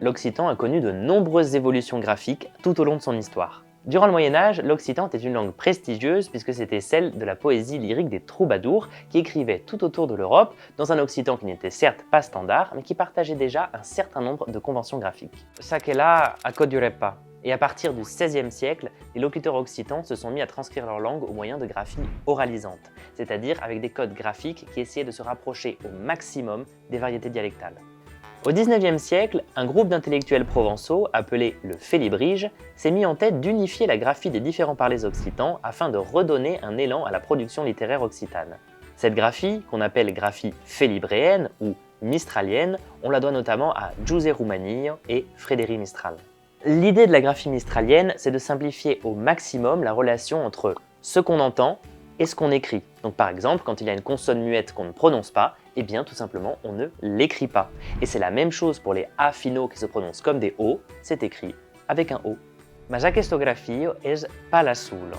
l'occitan a connu de nombreuses évolutions graphiques tout au long de son histoire. Durant le Moyen-Âge, l'occitan était une langue prestigieuse puisque c'était celle de la poésie lyrique des troubadours qui écrivaient tout autour de l'Europe dans un occitan qui n'était certes pas standard, mais qui partageait déjà un certain nombre de conventions graphiques. Ça qu'est là, à cause du repas. Et à partir du XVIe siècle, les locuteurs occitans se sont mis à transcrire leur langue au moyen de graphie oralisante, c'est-à-dire avec des codes graphiques qui essayaient de se rapprocher au maximum des variétés dialectales. Au XIXe siècle, un groupe d'intellectuels provençaux, appelé le Félibrige, s'est mis en tête d'unifier la graphie des différents parlers occitans afin de redonner un élan à la production littéraire occitane. Cette graphie, qu'on appelle graphie félibréenne ou mistralienne, on la doit notamment à Giuse Roumanill et Frédéric Mistral. L'idée de la graphie mistralienne, c'est de simplifier au maximum la relation entre ce qu'on entend et ce qu'on écrit. Donc par exemple, quand il y a une consonne muette qu'on ne prononce pas, eh bien tout simplement on ne l'écrit pas. Et c'est la même chose pour les A finaux qui se prononcent comme des O, c'est écrit avec un O. Ma aquesta grafio és pas la sulo.